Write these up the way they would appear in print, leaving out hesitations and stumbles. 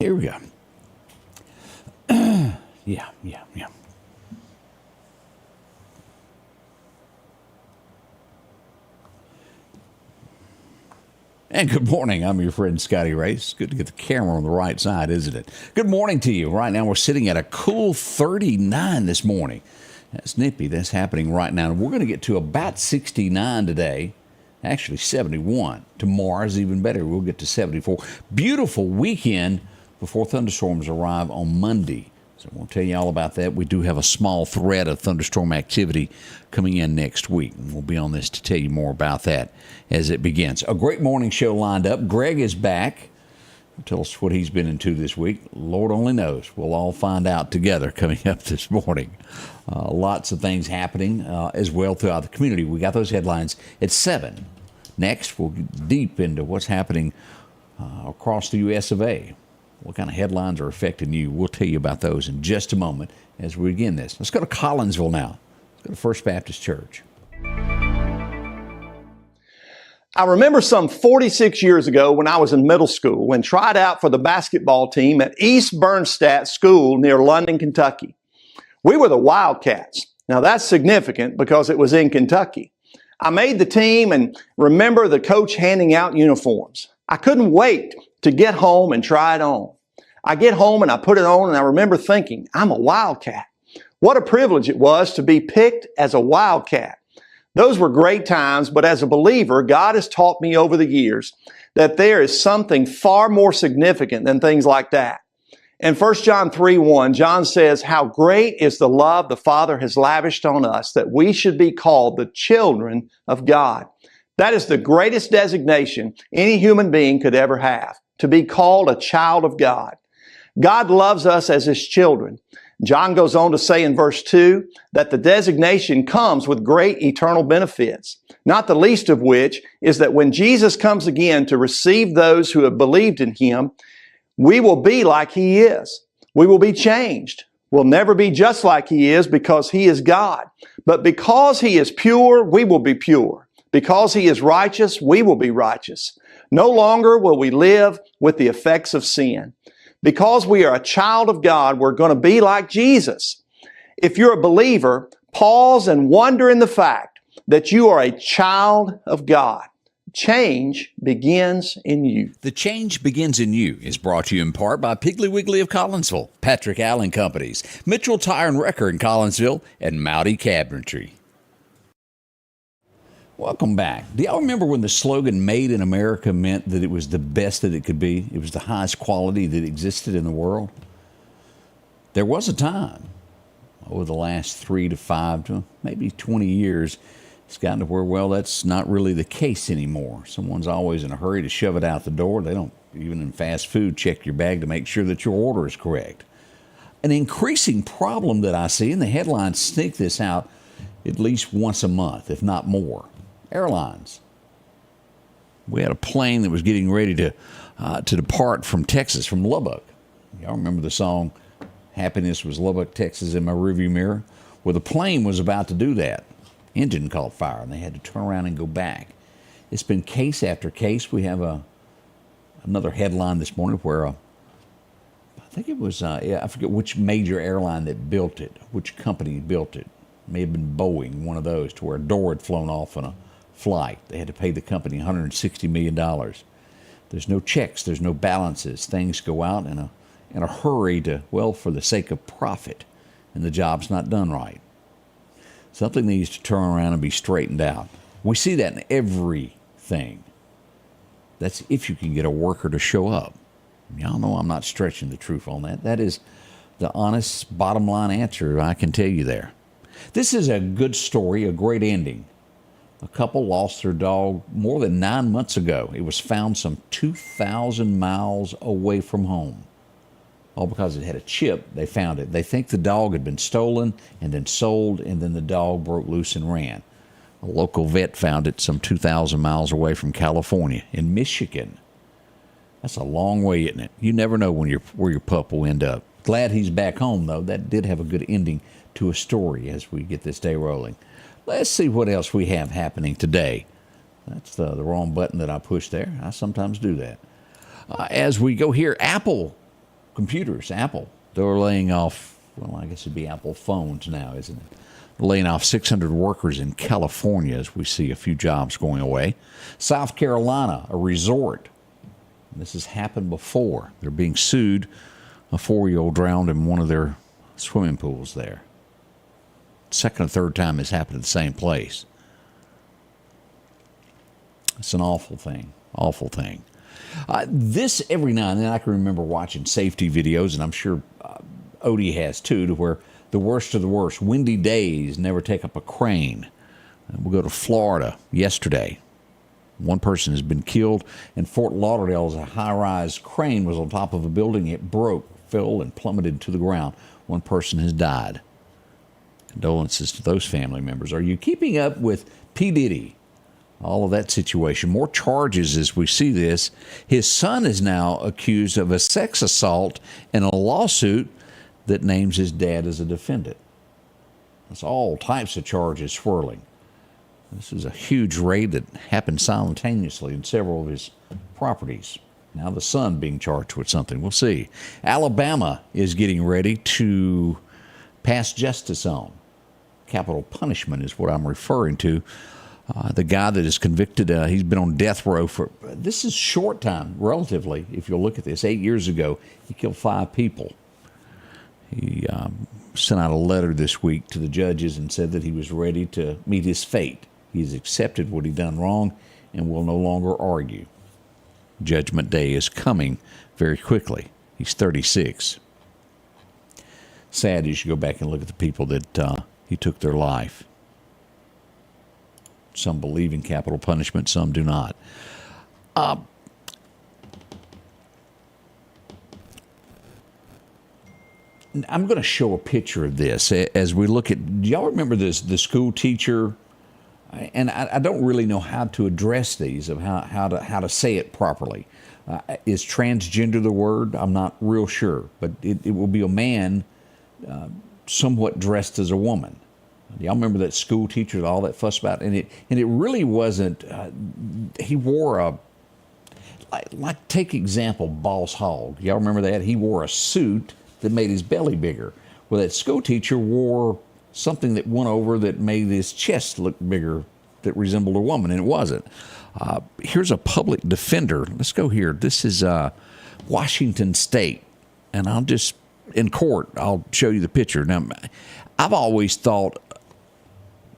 Here we go. Yeah. And good morning. I'm your friend Scotty Ray. It's good to get the camera on the right side, isn't it? Good morning to you. Right now we're sitting at a cool 39 this morning. That's nippy. That's happening right now. We're going to get to about 69 today. Actually 71. Tomorrow's even better. We'll get to 74. Beautiful weekend before thunderstorms arrive on Monday. So we'll tell you all about that. We do have a small threat of thunderstorm activity coming in next week. And we'll be on this to tell you more about that as it begins. A great morning show lined up. Greg is back. Tell us what he's been into this week. Lord only knows. We'll all find out together coming up this morning. Lots of things happening as well throughout the community. We got those headlines at 7. Next, we'll get deep into what's happening across the U.S. of A. What kind of headlines are affecting you? We'll tell you about those in just a moment as we begin this. Let's go to Collinsville now. Let's go to First Baptist Church. I remember some 46 years ago when I was in middle school and tried out for the basketball team at East Bernstadt School near London, Kentucky. We were the Wildcats. Now that's significant because it was in Kentucky. I made the team and remember the coach handing out uniforms. I couldn't wait to get home and try it on. I get home and I put it on and I remember thinking, I'm a Wildcat. What a privilege it was to be picked as a Wildcat. Those were great times, but as a believer, God has taught me over the years that there is something far more significant than things like that. In 1 John 3:1, John says, how great is the love the Father has lavished on us that we should be called the children of God. That is the greatest designation any human being could ever have, to be called a child of God. God loves us as His children. John goes on to say in verse 2 that the designation comes with great eternal benefits, not the least of which is that when Jesus comes again to receive those who have believed in Him, we will be like He is. We will be changed. We'll never be just like He is because He is God. But because He is pure, we will be pure. Because He is righteous, we will be righteous. No longer will we live with the effects of sin. Because we are a child of God, we're going to be like Jesus. If you're a believer, pause and wonder in the fact that you are a child of God. Change begins in you. The Change Begins in You is brought to you in part by Piggly Wiggly of Collinsville, Patrick Allen Companies, Mitchell Tire and Wrecker in Collinsville, and Mowdy Cabinetry. Welcome back. Do y'all remember when the slogan Made in America meant that it was the best that it could be? It was the highest quality that existed in the world? There was a time over the last 3 to 5 to maybe 20 years, it's gotten to where, well, that's not really the case anymore. Someone's always in a hurry to shove it out the door. They don't, even in fast food, check your bag to make sure that your order is correct. An increasing problem that I see, and the headlines sneak this out at least once a month, if not more. Airlines. We had a plane that was getting ready to depart from Texas, from Lubbock. Y'all remember the song, Happiness Was Lubbock, Texas in My Rearview Mirror? Well, the plane was about to do that. Engine caught fire, and they had to turn around and go back. It's been case after case. We have another headline this morning where I think it was, I forget which major airline that built it, which company built it. It may have been Boeing, one of those, to where a door had flown off on a flight. They had to pay the company $160 million. There's no checks. There's no balances. Things go out in a hurry to, well, for the sake of profit, and the job's not done right. Something needs to turn around and be straightened out. We see that in everything. That's if you can get a worker to show up. Y'all know I'm not stretching the truth on that. That is the honest, bottom line answer I can tell you there. This is a good story, a great ending. A couple lost their dog more than 9 months ago. It was found some 2,000 miles away from home. All because it had a chip, they found it. They think the dog had been stolen and then sold, and then the dog broke loose and ran. A local vet found it some 2,000 miles away from California, in Michigan. That's a long way, isn't it? You never know where your pup will end up. Glad he's back home, though. That did have a good ending to a story as we get this day rolling. Let's see what else we have happening today. That's the wrong button that I pushed there. I sometimes do that. As we go here, Apple computers, Apple. They're laying off, well, I guess it'd be Apple phones now, isn't it? Laying off 600 workers in California as we see a few jobs going away. South Carolina, a resort. This has happened before. They're being sued. A 4-year-old drowned in one of their swimming pools there. Second or third time it's happened at the same place. It's an awful thing. Awful thing. This, every now and then, I can remember watching safety videos, and I'm sure Odie has too, to where the worst of the worst, windy days, never take up a crane. We'll go to Florida yesterday. One person has been killed. In Fort Lauderdale, as a high-rise crane was on top of a building. It broke, fell, and plummeted to the ground. One person has died. Condolences to those family members. Are you keeping up with P. Diddy? All of that situation. More charges as we see this. His son is now accused of a sex assault in a lawsuit that names his dad as a defendant. That's all types of charges swirling. This is a huge raid that happened simultaneously in several of his properties. Now the son being charged with something. We'll see. Alabama is getting ready to pass justice on. Capital punishment is what I'm referring to. The guy that is convicted, he's been on death row for, this is short time, relatively, if you'll look at this. 8 years ago, he killed 5 people. He sent out a letter this week to the judges and said that he was ready to meet his fate. He's accepted what he'd done wrong and will no longer argue. Judgment Day is coming very quickly. He's 36. Sad as you go back and look at the people that he took their life. Some believe in capital punishment, some do not. I'm going to show a picture of this as we look at. Do y'all remember this? The school teacher, and I don't really know how to address these of how to say it properly. Is transgender the word? I'm not real sure, but it will be a man, somewhat dressed as a woman. Y'all remember that school teacher, all that fuss about, and it really wasn't. He wore a like take example, Boss Hogg. Y'all remember that? He wore a suit that made his belly bigger. Well, that school teacher wore something that went over that made his chest look bigger, that resembled a woman, and it wasn't. Here's a public defender. Let's go here. This is Washington State, and I'll just in court. I'll show you the picture. Now, I've always thought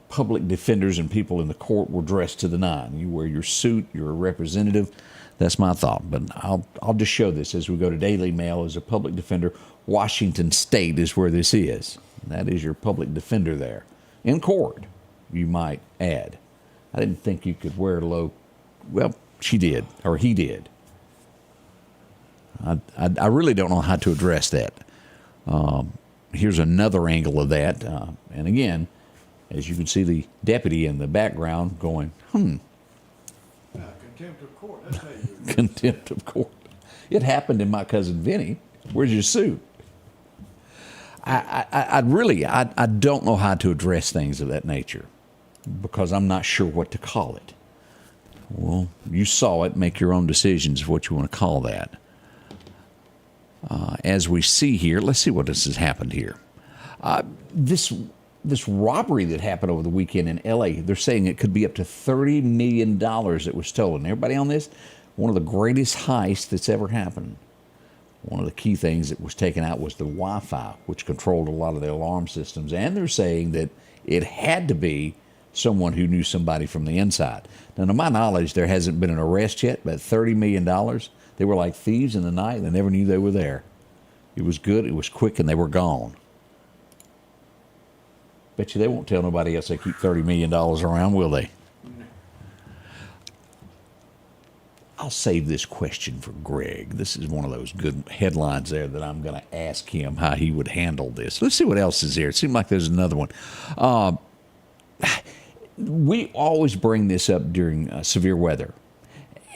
public defenders and people in the court were dressed to the nine. You wear your suit, you're a representative. That's my thought. But I'll just show this as we go to Daily Mail as a public defender. Washington State is where this is. That is your public defender there. In court, you might add. I didn't think you could wear low. Well, she did, or he did. I really don't know how to address that. Here's another angle of that. And again, as you can see the deputy in the background going, Contempt of court, that's how you Contempt of court. It happened in my cousin Vinny. Where's your suit? I don't know how to address things of that nature because I'm not sure what to call it. Well, you saw it. Make your own decisions of what you want to call that. As we see here, let's see what has happened here. This robbery that happened over the weekend in L.A., they're saying it could be up to $30 million that was stolen. Everybody on this? One of the greatest heists that's ever happened. One of the key things that was taken out was the Wi-Fi, which controlled a lot of the alarm systems. And they're saying that it had to be someone who knew somebody from the inside. Now, to my knowledge, there hasn't been an arrest yet, but $30 million, they were like thieves in the night. They never knew they were there. It was good, it was quick, and they were gone. Bet you they won't tell nobody else they keep $30 million around, will they? I'll save this question for Greg. This is one of those good headlines there that I'm going to ask him how he would handle this. Let's see what else is here. It seems like there's another one. We always bring this up during severe weather.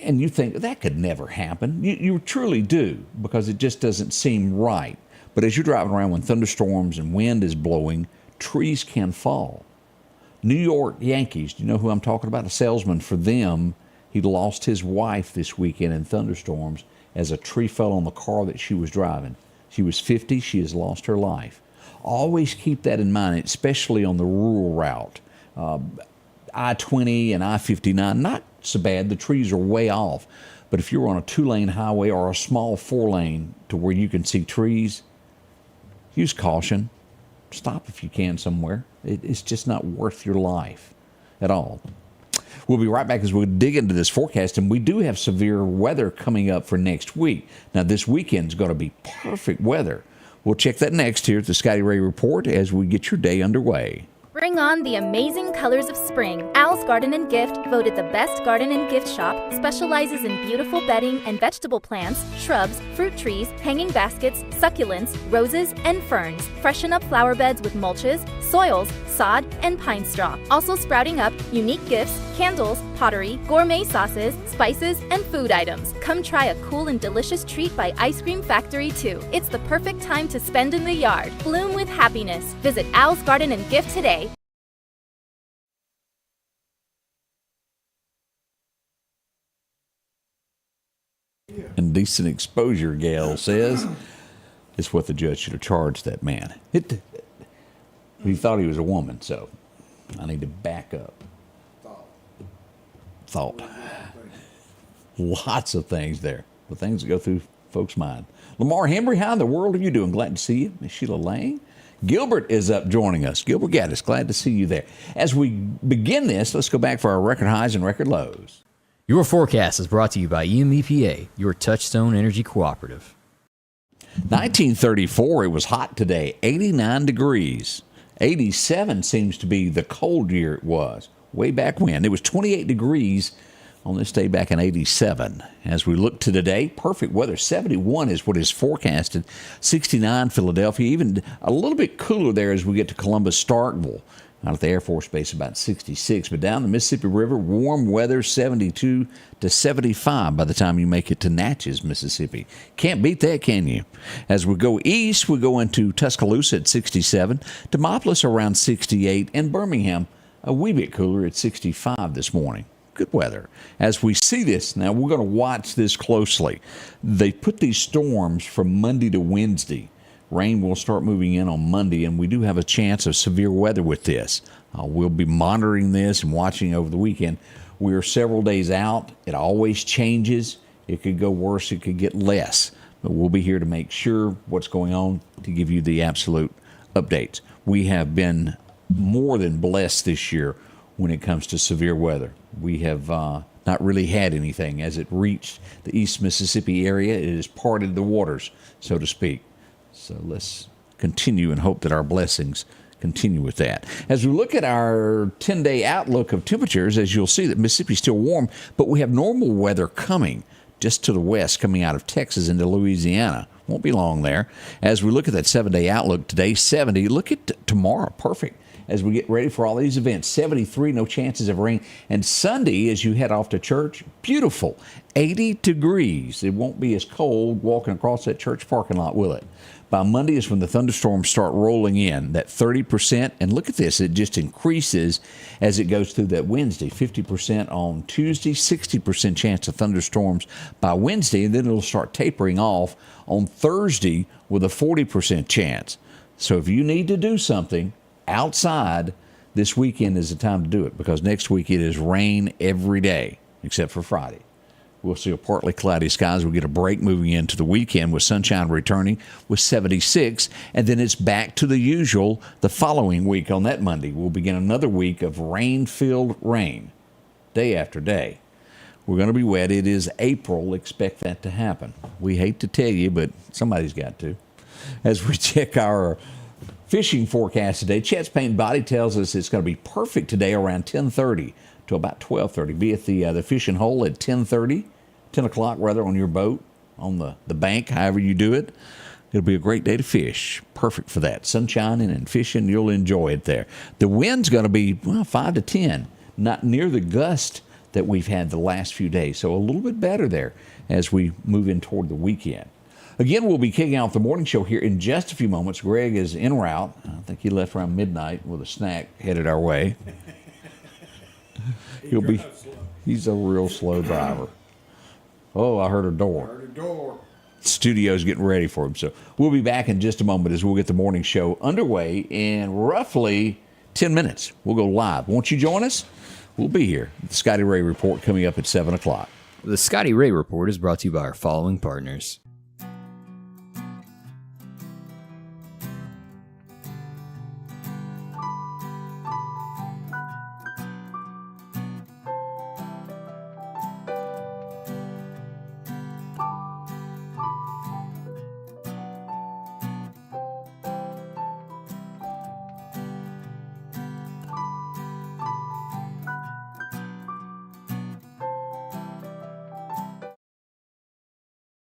And you think, that could never happen. You truly do, because it just doesn't seem right. But as you're driving around when thunderstorms and wind is blowing, trees can fall. New York Yankees, do you know who I'm talking about? A salesman for them. He lost his wife this weekend in thunderstorms as a tree fell on the car that she was driving. She was 50. She has lost her life. Always keep that in mind, especially on the rural route. I-20 and I-59, not so bad. The trees are way off. But if you're on a 2-lane highway or a small 4-lane to where you can see trees, use caution. Stop if you can somewhere. It's just not worth your life at all. We'll be right back as we dig into this forecast, and we do have severe weather coming up for next week. Now, this weekend's going to be perfect weather. We'll check that next here at the Scotty Ray Report as we get your day underway. Bring on the amazing colors of spring. Al's Garden and Gift, voted the best garden and gift shop, specializes in beautiful bedding and vegetable plants, shrubs, fruit trees, hanging baskets, succulents, roses, and ferns. Freshen up flower beds with mulches, soils, sod, and pine straw. Also sprouting up unique gifts, candles, pottery, gourmet sauces, spices, and food items. Come try a cool and delicious treat by Ice Cream Factory 2. It's the perfect time to spend in the yard. Bloom with happiness. Visit Al's Garden and Gift today. Indecent exposure, Gail says, is what the judge should have charged that man. He thought he was a woman, so I need to back up. Thought. Lots of things there. The things that go through folks' mind. Lamar Hembry, how in the world are you doing? Glad to see you. Miss Sheila Lang. Gilbert is up joining us. Gilbert Gaddis, glad to see you there. As we begin this, let's go back for our record highs and record lows. Your forecast is brought to you by EMEPA, your Touchstone Energy Cooperative. 1934, it was hot today, 89 degrees. 87 seems to be the cold year it was, way back when. It was 28 degrees on this day back in 87. As we look to today, perfect weather. 71 is what is forecasted. 69 Philadelphia, even a little bit cooler there as we get to Columbus, Starkville. Out at the Air Force Base, about 66. But down the Mississippi River, warm weather, 72 to 75 by the time you make it to Natchez, Mississippi. Can't beat that, can you? As we go east, we go into Tuscaloosa at 67, Demopolis around 68, and Birmingham a wee bit cooler at 65 this morning. Good weather. As we see this, now we're going to watch this closely. They put these storms from Monday to Wednesday. Rain will start moving in on Monday, and we do have a chance of severe weather with this. We'll be monitoring this and watching over the weekend. We are several days out. It always changes. It could go worse. It could get less. But we'll be here to make sure what's going on to give you the absolute updates. We have been more than blessed this year when it comes to severe weather. We have not really had anything. As it reached the East Mississippi area, it has parted the waters, so to speak. So let's continue and hope that our blessings continue with that. As we look at our 10-day outlook of temperatures, as you'll see that Mississippi's still warm, but we have normal weather coming just to the west, coming out of Texas into Louisiana. Won't be long there. As we look at that 7-day outlook today, 70. Look at tomorrow, perfect. As we get ready for all these events, 73, no chances of rain. And Sunday, as you head off to church, beautiful, 80 degrees. It won't be as cold walking across that church parking lot, will it? By Monday is when the thunderstorms start rolling in, that 30%. And look at this, it just increases as it goes through that Wednesday. 50% on Tuesday, 60% chance of thunderstorms by Wednesday, and then it'll start tapering off on Thursday with a 40% chance. So if you need to do something outside, this weekend is the time to do it, because next week it is rain every day except for Friday. We'll see a partly cloudy skies. We'll get a break moving into the weekend with sunshine returning with 76, and then it's back to the usual the following week on that Monday. We'll begin another week of rain-filled rain, day after day. We're going to be wet. It is April. Expect that to happen. We hate to tell you, but somebody's got to. As we check our fishing forecast today, Chet's Paint Body tells us it's going to be perfect today around 10:30 to about 12:30. Be at the fishing hole at 10:30, 10 o'clock rather, on your boat, on the bank, however you do it. It'll be a great day to fish. Perfect for that. Sunshine and fishing, you'll enjoy it there. The wind's going to be 5 to 10, not near the gust that we've had the last few days. So a little bit better there as we move in toward the weekend. Again, we'll be kicking off the morning show here in just a few moments. Greg is en route. I think he left around midnight with a snack headed our way. He's a real slow driver. Oh, I heard a door. studio's getting ready for him. So we'll be back in just a moment as we'll get the morning show underway in roughly 10 minutes. We'll go live. Won't you join us? We'll be here. The Scotty Ray Report coming up at 7 o'clock. The Scotty Ray Report is brought to you by our following partners.